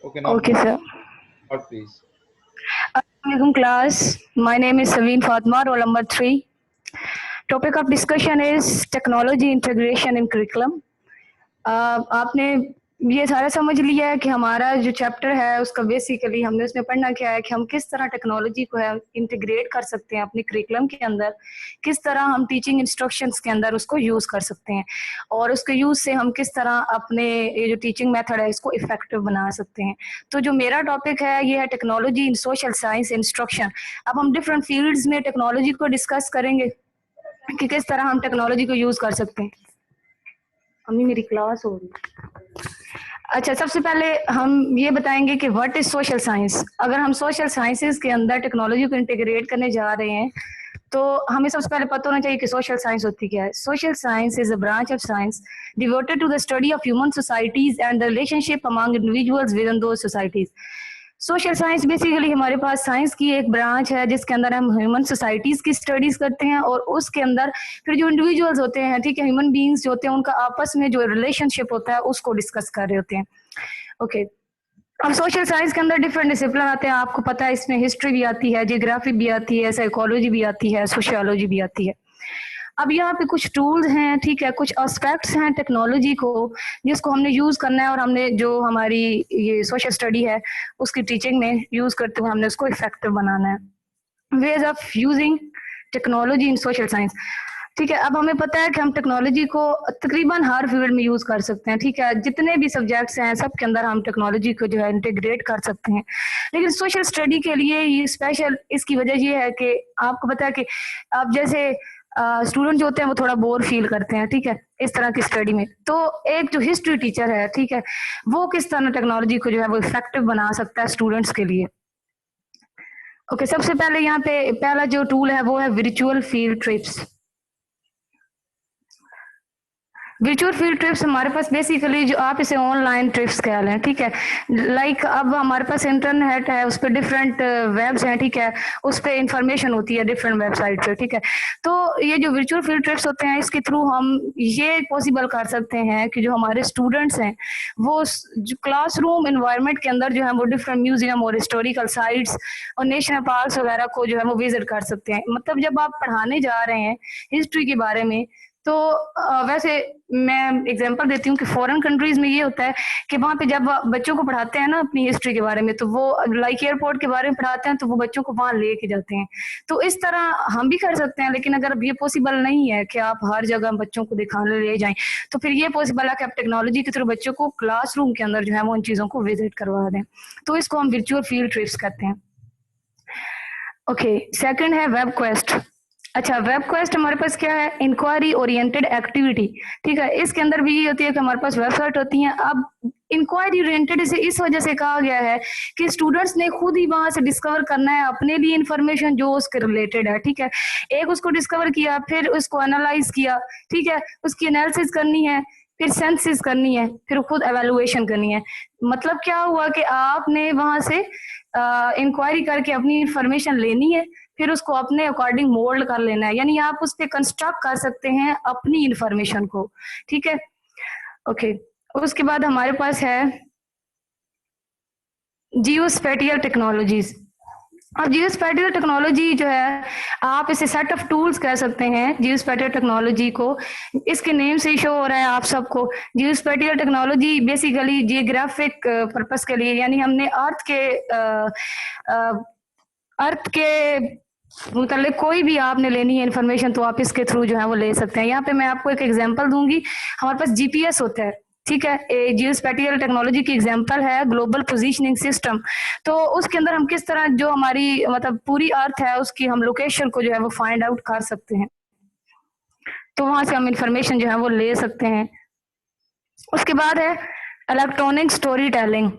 Okay, now Okay, sir. start, please. Assalamualaikum class. My name is Saveen Fatma, roll number 3. Topic of discussion is technology integration in curriculum. आपने ये सारा समझ लिया है कि हमारा जो चैप्टर है उसका बेसिकली हमने उसमें पढ़ना क्या है कि हम किस तरह टेक्नोलॉजी को है इंटीग्रेट कर सकते हैं अपने करिकुलम के अंदर, किस तरह हम टीचिंग इंस्ट्रक्शंस के अंदर उसको यूज़ कर सकते हैं और उसके यूज़ से हम किस तरह अपने ये जो टीचिंग मेथड है इसको इफेक्टिव बना सकते हैं। तो जो मेरा टॉपिक है ये है technology in social science instruction. अब हम डिफरेंट फील्ड्स में टेक्नोलॉजी को डिस्कस करेंगे कि किस तरह हम टेक्नोलॉजी को यूज़ कर सकते हैं। अम्मी मेरी क्लास हो रही। अच्छा, सबसे पहले हम ये बताएंगे कि व्हाट इज सोशल साइंस। अगर हम सोशल साइंसेज के अंदर टेक्नोलॉजी को इंटीग्रेट करने जा रहे हैं तो हमें सबसे पहले पता होना चाहिए कि सोशल साइंस होती क्या है। Social science is a branch of science devoted to the study of human societies and the relationship among individuals within those societies. Social science basically हमारे पास साइंस की एक ब्रांच है जिसके अंदर हम ह्यूमन सोसाइटीज की स्टडीज करते हैं और उसके अंदर फिर जो इंडिविजुअल्स होते हैं, ठीक है, ह्यूमन बीइंग्स जो होते हैं उनका आपस में जो रिलेशनशिप होता है उसको डिस्कस कर रहे होते हैं। ओके, अब सोशल साइंस के अंदर डिफरेंट डिसिप्लिन आते हैं, आपको पता है इसमें हिस्ट्री भी आती है, जियोग्राफी भी आती है, साइकोलॉजी भी आती है, सोशियोलॉजी भी आती है। अब यहाँ पे कुछ टूल्स हैं, ठीक है, कुछ एस्पेक्ट्स हैं टेक्नोलॉजी को जिसको हमने यूज करना है और हमने जो हमारी ये सोशल स्टडी है उसकी टीचिंग में यूज करते हुए हमने उसको इफेक्टिव बनाना है। Ways of using technology in social science, ठीक है। अब हमें पता है कि हम टेक्नोलॉजी को तकरीबन हर फील्ड में यूज कर सकते हैं, ठीक है, जितने भी सब्जेक्ट्स हैं सब के अंदर हम टेक्नोलॉजी को जो है इंटीग्रेट कर सकते हैं। लेकिन सोशल स्टडी के लिए ये स्पेशल इसकी वजह ये है कि आपको पता है कि आप जैसे स्टूडेंट जो होते हैं वो थोड़ा बोर फील करते हैं, ठीक है, इस तरह की स्टडी में। तो एक जो हिस्ट्री टीचर है, ठीक है, वो किस तरह टेक्नोलॉजी को जो है वो इफेक्टिव बना सकता है स्टूडेंट्स के लिए। ओके, सबसे पहले यहाँ पे पहला जो टूल है वो है virtual field trips. Virtual field trips हमारे पास बेसिकली जो आप इसे ऑनलाइन ट्रिप्स कह लें, ठीक है, लाइक अब हमारे पास इंटरनेट है, उस पर डिफरेंट वेब्स हैं, ठीक है, उस पर इंफॉर्मेशन होती है डिफरेंट वेबसाइट पे, ठीक है। तो ये जो वर्चुअल फील्ड ट्रिप्स होते हैं इसके थ्रू हम ये पॉसिबल कर सकते हैं कि जो हमारे स्टूडेंट्स हैं वो जो क्लासरूम इन्वायरमेंट के अंदर जो है वो डिफरेंट म्यूजियम और हिस्टोरिकल साइट्स और नेशनल पार्क्स वगैरह को जो है वो विजिट कर सकते हैं। मतलब जब आप पढ़ाने जा रहे हैं हिस्ट्री के बारे में तो वैसे मैं एग्जांपल देती हूँ कि फॉरेन कंट्रीज में ये होता है कि वहाँ पे जब बच्चों को पढ़ाते हैं ना अपनी हिस्ट्री के बारे में, तो वो लाइक एयरपोर्ट के बारे में पढ़ाते हैं तो वो बच्चों को वहाँ लेके जाते हैं। तो इस तरह हम भी कर सकते हैं, लेकिन अगर अब ये पॉसिबल नहीं है कि आप हर जगह बच्चों को दिखाने ले जाएं, तो फिर ये पॉसिबल है कि आप टेक्नोलॉजी के थ्रू बच्चों को क्लासरूम के अंदर जो है वो उन चीज़ों को विजिट करवा दें। तो इसको हम वर्चुअल फील्ड ट्रिप्स कहते हैं। ओके, सेकंड है वेब क्वेस्ट। अच्छा, वेब क्वेस्ट हमारे पास क्या है, इंक्वायरी ओरिएंटेड एक्टिविटी, ठीक है। इसके अंदर भी ये होती है कि हमारे पास वेबसाइट होती है। अब इंक्वायरी ओरिएंटेड इसे इस वजह से कहा गया है कि स्टूडेंट्स ने खुद ही वहां से डिस्कवर करना है अपने लिए इंफॉर्मेशन जो उसके रिलेटेड है, ठीक है। एक उसको डिस्कवर किया, फिर उसको एनालाइज किया, ठीक है, उसकी एनालिसिस करनी है, फिर सेंसिस करनी है, फिर खुद एवेलुएशन करनी है। मतलब क्या हुआ कि आपने वहां से इंक्वायरी करके अपनी इंफॉर्मेशन लेनी है, फिर उसको अपने अकॉर्डिंग मोल्ड कर लेना है, यानी आप उस पर कंस्ट्रक्ट कर सकते हैं अपनी इंफॉर्मेशन को, ठीक है। ओके, उसके बाद हमारे पास है जियोस्पेटियल टेक्नोलॉजीज। अब जियोस्पेटियल टेक्नोलॉजी जो है आप इसे सेट ऑफ टूल्स कह सकते हैं जियोस्पेटियल टेक्नोलॉजी को। इसके नेम से ही शो हो रहा है आप सबको। जियोस्पेटियल टेक्नोलॉजी बेसिकली जियोग्राफिक पर्पस के लिए, यानी हमने अर्थ के मतलब कोई भी आपने लेनी है इन्फॉर्मेशन तो आप इसके थ्रू जो है वो ले सकते हैं। यहाँ पे मैं आपको एक एग्जांपल दूंगी। हमारे पास जीपीएस होता है, ठीक है, जियोस्पेटियल टेक्नोलॉजी की एग्जांपल है ग्लोबल पोजीशनिंग सिस्टम। तो उसके अंदर हम किस तरह जो हमारी मतलब पूरी अर्थ है उसकी हम लोकेशन को जो है वो फाइंड आउट कर सकते हैं, तो वहां से हम इंफॉर्मेशन जो है वो ले सकते हैं। उसके बाद है electronic story telling.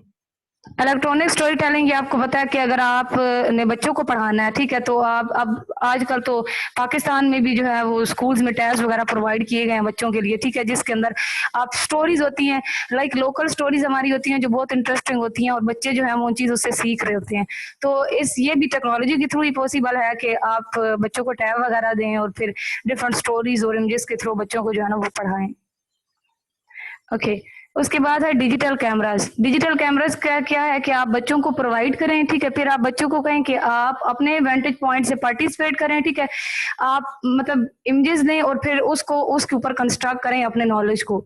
Electronic story telling, ये आपको पता है कि अगर आप ने बच्चों को पढ़ाना है, ठीक है, तो आप अब आजकल तो पाकिस्तान में भी जो है वो स्कूल्स में टेस्ट वगैरह प्रोवाइड किए गए हैं बच्चों के लिए, ठीक है, जिसके अंदर आप स्टोरीज होती हैं, लाइक लोकल स्टोरीज हमारी होती हैं जो बहुत इंटरेस्टिंग होती हैं और बच्चे जो है वो उन चीज़ों से सीख रहे होते हैं। तो ये भी टेक्नोलॉजी के थ्रू ही पॉसिबल है कि आप बच्चों को टैब वगैरह दें और फिर डिफरेंट स्टोरीज और इमेजेस के थ्रू बच्चों को जो है ना वो पढ़ाएं। ओके, उसके बाद है डिजिटल कैमरास। डिजिटल कैमरास क्या क्या है कि आप बच्चों को प्रोवाइड करें, ठीक है, फिर आप बच्चों को कहें कि आप अपने वेंटेज पॉइंट से पार्टिसिपेट करें, ठीक है, आप मतलब इमेजेस लें और फिर उसको उसके ऊपर कंस्ट्रक्ट करें अपने नॉलेज को।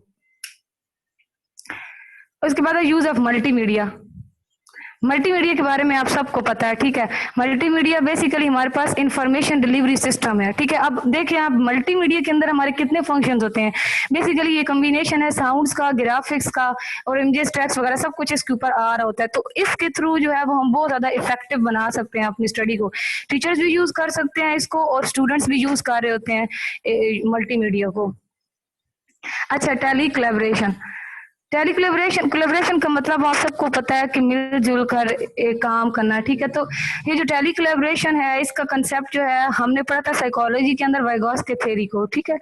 उसके बाद है यूज ऑफ मल्टीमीडिया। मल्टीमीडिया के बारे में आप सबको पता है, ठीक है। मल्टीमीडिया बेसिकली हमारे पास इंफॉर्मेशन डिलीवरी सिस्टम है, ठीक है। अब देखिए आप मल्टीमीडिया के अंदर हमारे कितने फंक्शंस होते हैं। बेसिकली ये कॉम्बिनेशन है साउंड्स का, ग्राफिक्स का और इमेजेस, टेक्स्ट वगैरह सब कुछ इसके ऊपर आ रहा होता है। तो इसके थ्रू जो है वो हम बहुत ज्यादा इफेक्टिव बना सकते हैं अपनी स्टडी को। टीचर्स भी यूज कर सकते हैं इसको और स्टूडेंट्स भी यूज कर रहे होते हैं मल्टीमीडिया को। अच्छा, टेली कोलैबोरेशन। टेली कोलैबोरेशन का मतलब आप सबको पता है कि मिलजुल कर एक काम करना, ठीक है। तो ये जो टेली कोलैबोरेशन है इसका कंसेप्ट जो है हमने पढ़ा था साइकोलॉजी के अंदर वाइगोत्स्की थ्योरी को, ठीक है,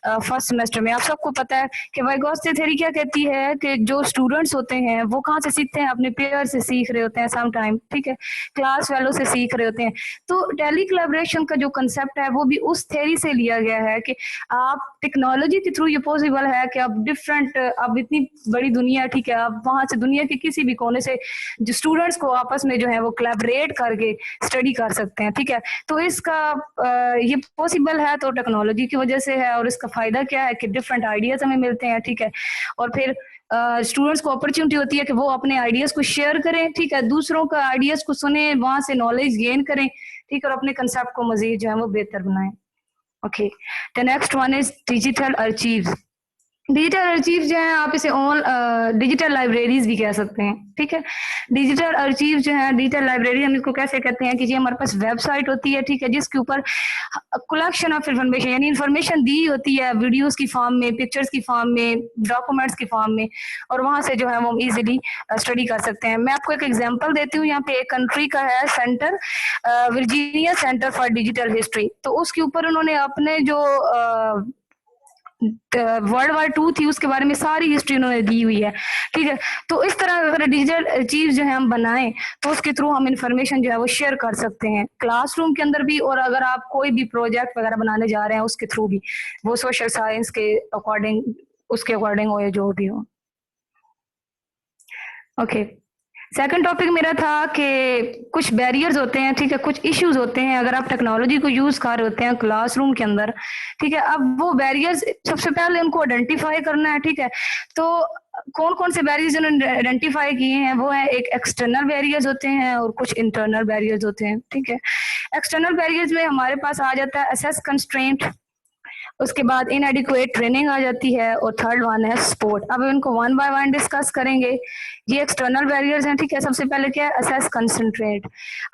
फर्स्ट सेमेस्टर में। आप सबको पता है कि वाइगोत्स्की थ्योरी क्या कहती है कि जो स्टूडेंट्स होते हैं वो कहाँ से सीखते हैं, अपने पेयर से सीख रहे होते हैं सम टाइम, ठीक है, क्लास वालों से सीख रहे होते हैं। तो टेली कोलैबोरेशन का जो कंसेप्ट है वो भी उस थ्योरी से लिया गया है कि आप टेक्नोलॉजी के थ्रू ये पॉसिबल है कि आप डिफरेंट, अब इतनी बड़ी दुनिया, ठीक है, आप वहां से दुनिया के किसी भी कोने से जो स्टूडेंट्स को आपस में जो है वो कोलैबोरेट करके स्टडी कर सकते हैं, ठीक है। तो इसका ये पॉसिबल है तो टेक्नोलॉजी की वजह से है। और इसका फायदा क्या है कि डिफरेंट आइडियाज हमें मिलते हैं, ठीक है। और फिर स्टूडेंट्स को अपॉर्चुनिटी होती है कि वो अपने आइडियाज को शेयर करें, ठीक है, दूसरों का आइडियाज को सुने, वहां से नॉलेज गेन करें, ठीक है, और अपने कंसेप्ट को मजीद जो है वो बेहतर बनाएं। Okay, the next one is digital archives. Digital archive जो है आप इसे ऑल डिजिटल लाइब्रेरीज भी कह सकते हैं, ठीक है। डिजिटल आर्चीव जो है, डिजिटल लाइब्रेरी हम इसको कैसे कहते हैं कि ये हमारे पास वेबसाइट होती है, ठीक है, जिसके ऊपर कलेक्शन ऑफ इंफॉर्मेशन यानी इंफॉर्मेशन दी होती है वीडियोस की फॉर्म में, पिक्चर्स की फॉर्म में, डॉक्यूमेंट्स की फॉर्म में, और वहां से जो है वो इजीली स्टडी कर सकते हैं। मैं आपको एक एग्जांपल देती हूँ। यहाँ पे एक कंट्री का है centre, Virginia centre for digital history. तो उसके ऊपर उन्होंने अपने जो वर्ल्ड वार 2 थी उसके बारे में सारी हिस्ट्री उन्होंने दी हुई है, ठीक है। तो इस तरह अगर डिजिटल चीज जो है हम बनाएं तो उसके थ्रू हम इंफॉर्मेशन जो है वो शेयर कर सकते हैं क्लासरूम के अंदर भी, और अगर आप कोई भी प्रोजेक्ट वगैरह बनाने जा रहे हैं उसके थ्रू भी, वो सोशल साइंस के अकॉर्डिंग, उसके अकॉर्डिंग हो या जो भी हो। ओके, सेकंड टॉपिक मेरा था कि कुछ बैरियर्स होते हैं, ठीक है, कुछ इश्यूज होते हैं अगर आप टेक्नोलॉजी को यूज कर रहे होते हैं क्लासरूम के अंदर, ठीक है। अब वो बैरियर्स सबसे पहले उनको आइडेंटिफाई करना है, ठीक है। तो कौन कौन से बैरियर्स उन्होंने आइडेंटिफाई किए हैं वो है, एक एक्सटर्नल बैरियर्स होते हैं और कुछ इंटरनल बैरियर्स होते हैं, ठीक है। एक्सटर्नल बैरियर्स में हमारे पास आ जाता है असेस कंस्ट्रेंट, उसके बाद इनएडिक्वेट ट्रेनिंग आ जाती है, और थर्ड वन है सपोर्ट। अब इनको वन बाय वन डिस्कस करेंगे। ये एक्सटर्नल बैरियर्स हैं, ठीक है। सबसे पहले क्या है, असेस कंसंट्रेट।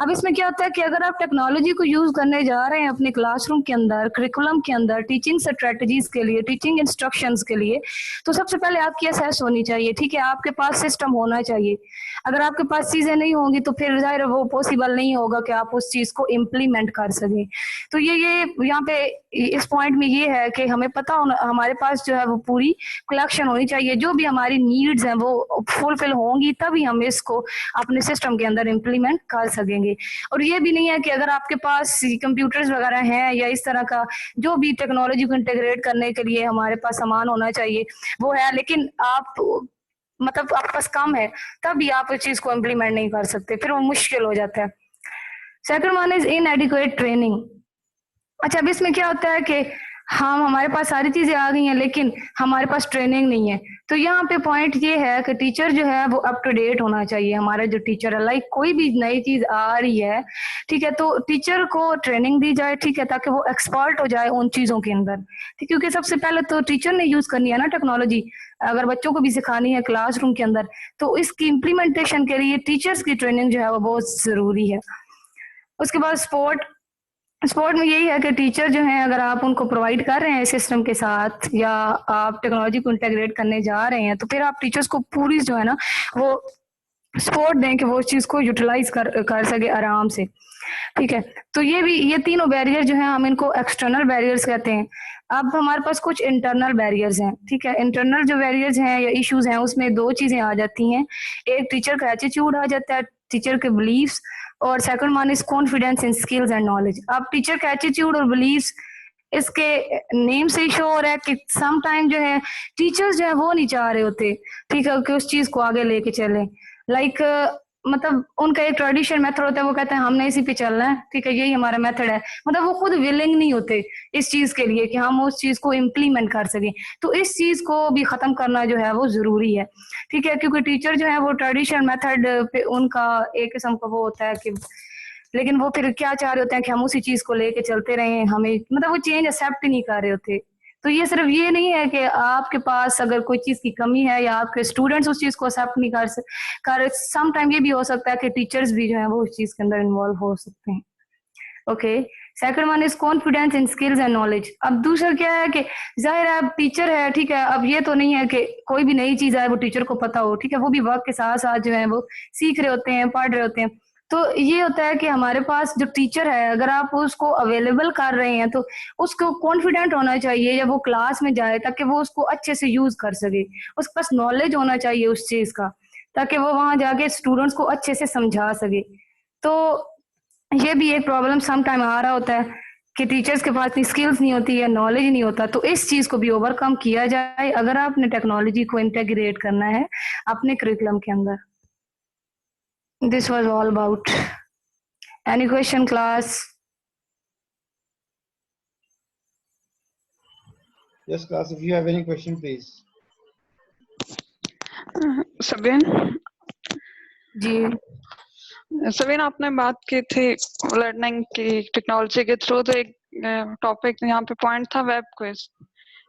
अब इसमें क्या होता है कि अगर आप टेक्नोलॉजी को यूज करने जा रहे हैं अपने क्लासरूम के अंदर, करिकुलम के अंदर, टीचिंग स्ट्रेटजीज के लिए, टीचिंग इंस्ट्रक्शंस के लिए, तो सबसे पहले आपकी असेस होनी चाहिए, ठीक है। आपके पास सिस्टम होना चाहिए। अगर आपके पास चीजें नहीं होंगी तो फिर जाहिर वो पॉसिबल नहीं होगा कि आप उस चीज को इम्प्लीमेंट कर सकें। तो ये यहाँ पे इस पॉइंट में ये है कि हमें पता होना, हमारे पास जो है वो पूरी कलेक्शन होनी चाहिए, जो भी हमारी नीड्स हैं वो फुलफिल होंगी तभी हम इसको अपने सिस्टम के अंदर इम्प्लीमेंट कर सकेंगे। और ये भी नहीं है कि अगर आपके पास कंप्यूटर्स वगैरह हैं या इस तरह का जो भी टेक्नोलॉजी को इंटीग्रेट करने के लिए हमारे पास सामान होना चाहिए वो है, लेकिन आप मतलब आपके पास कम है, तभी आप इस चीज को इम्प्लीमेंट नहीं कर सकते, फिर वो मुश्किल हो जाता है। Second one is इनएडिक्वेट training. अच्छा, अब इसमें क्या होता है कि हमारे पास सारी चीजें आ गई हैं लेकिन हमारे पास ट्रेनिंग नहीं है। तो यहाँ पे पॉइंट ये है कि टीचर जो है वो अप टू डेट होना चाहिए। हमारा जो टीचर है, लाइक कोई भी नई चीज आ रही है, ठीक है, तो टीचर को ट्रेनिंग दी जाए, ठीक है, ताकि वो एक्सपर्ट हो जाए उन चीजों के अंदर, ठीक। क्योंकि सबसे पहले तो टीचर ने यूज करनी है ना टेक्नोलॉजी, अगर बच्चों को भी सिखानी है क्लासरूम के अंदर, तो इसकी इम्प्लीमेंटेशन के लिए टीचर्स की ट्रेनिंग जो है वो बहुत जरूरी है। उसके बाद स्पोर्ट में यही है कि टीचर जो है अगर आप उनको प्रोवाइड कर रहे हैं सिस्टम के साथ या आप टेक्नोलॉजी को इंटीग्रेट करने जा रहे हैं, तो फिर आप टीचर्स को पूरी जो है ना वो सपोर्ट दें कि वो उस चीज को यूटिलाइज कर सके आराम से, ठीक है। तो ये तीनों बैरियर जो है हम इनको एक्सटर्नल बैरियर्स कहते हैं। अब हमारे पास कुछ इंटरनल बैरियर्स हैं, ठीक है। इंटरनल जो बैरियर्स हैं या इश्यूज हैं उसमें दो चीजें आ जाती हैं, एक टीचर का एटीट्यूड आ जाता है, टीचर के बिलीव्स, और second one is confidence in skills and knowledge. अब टीचर का एटीट्यूड और बिलीव्स इसके नेम से ही शो हो रहा है कि सम टाइम जो है टीचर्स जो है वो नहीं चाह रहे होते, ठीक है, कि उस चीज को आगे लेके चले। लाइक मतलब उनका एक ट्रेडिशन मेथड होता है, वो कहते हैं हमने इसी पे चलना है, ठीक है, यही हमारा मेथड है। मतलब वो खुद विलिंग नहीं होते इस चीज के लिए कि हम उस चीज को इम्प्लीमेंट कर सके। तो इस चीज को भी खत्म करना जो है वो जरूरी है, ठीक है, क्योंकि टीचर जो है वो ट्रेडिशनल मेथड पे उनका एक किस्म का वो होता है कि, लेकिन वो फिर क्या चाह रहे होते हैं कि हम उसी चीज को लेके चलते रहे, हमें मतलब वो चेंज एक्सेप्ट ही नहीं कर रहे होते। तो ये सिर्फ ये नहीं है कि आपके पास अगर कोई चीज की कमी है या आपके स्टूडेंट्स उस चीज को एक्सेप्ट नहीं कर सम टाइम ये भी हो सकता है कि टीचर्स भी जो है वो उस चीज के अंदर इन्वॉल्व हो सकते हैं। Okay, second one is confidence in skills and knowledge. अब दूसरा क्या है कि जाहिर है अब टीचर है, ठीक है, अब ये तो नहीं है कि कोई भी नई चीज है वो टीचर को पता हो, ठीक है, वो भी वक्त के साथ साथ जो है वो सीख रहे होते हैं, पढ़ रहे होते हैं। तो ये होता है कि हमारे पास जो टीचर है अगर आप उसको अवेलेबल कर रहे हैं तो उसको कॉन्फिडेंट होना चाहिए जब वो क्लास में जाए, ताकि वो उसको अच्छे से यूज कर सके। उसके पास नॉलेज होना चाहिए उस चीज का, ताकि वो वहां जाके स्टूडेंट्स को अच्छे से समझा सके। तो ये भी एक प्रॉब्लम सम टाइम आ रहा होता है कि टीचर्स के पास इतनी स्किल्स नहीं होती है, नॉलेज नहीं होता। तो इस चीज को भी ओवरकम किया जाए अगर आपने टेक्नोलॉजी को इंटीग्रेट करना है अपने करिकुलम के अंदर। This was all about. Any question class? Yes, class. If you have any question, please. Sabin ji Sabin, आपने बात की थी लर्निंग की टेक्नोलॉजी के थ्रू, तो एक टॉपिक यहाँ पे पॉइंट था वेब क्विज।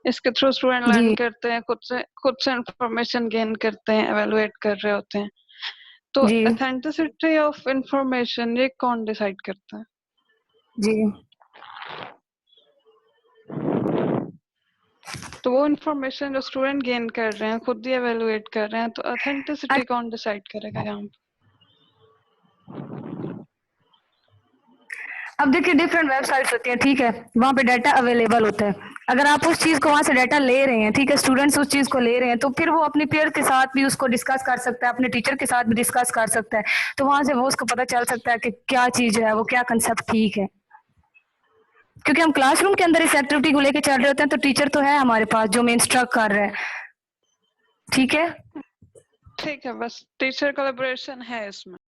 इसके थ्रू स्टूडेंट लर्न जी करते हैं, खुद से इंफॉर्मेशन गेन करते हैं, एवेलुएट कर रहे होते हैं। तो जी ऑथेंटिसिटी ऑफ इंफॉर्मेशन ये कौन डिसाइड करता है? जी तो वो इंफॉर्मेशन जो स्टूडेंट गेन कर रहे हैं, खुद ही एवेलुएट कर रहे हैं, तो ऑथेंटिसिटी कौन डिसाइड करेगा यहाँ पे? अब देखिए डिफरेंट वेबसाइट्स होती हैं, ठीक है, वहाँ पे डाटा अवेलेबल होता है। अगर आप उस चीज को वहां से डाटा ले रहे हैं, ठीक है, स्टूडेंट्स उस चीज को ले रहे हैं, तो फिर वो अपने पेयर के साथ भी उसको डिस्कस कर सकता है, अपने टीचर के साथ भी डिस्कस कर सकता है। तो वहां से वो उसको पता चल सकता है कि क्या चीज है वो, क्या कंसेप्ट ठीक है। क्योंकि हम क्लासरूम के अंदर इस एक्टिविटी को लेके चल रहे होते हैं, तो टीचर तो है हमारे पास जो हमें इंस्ट्रक्ट कर रहा है, ठीक है। ठीक है, बस टीचर कोलैबोरेशन है इसमें।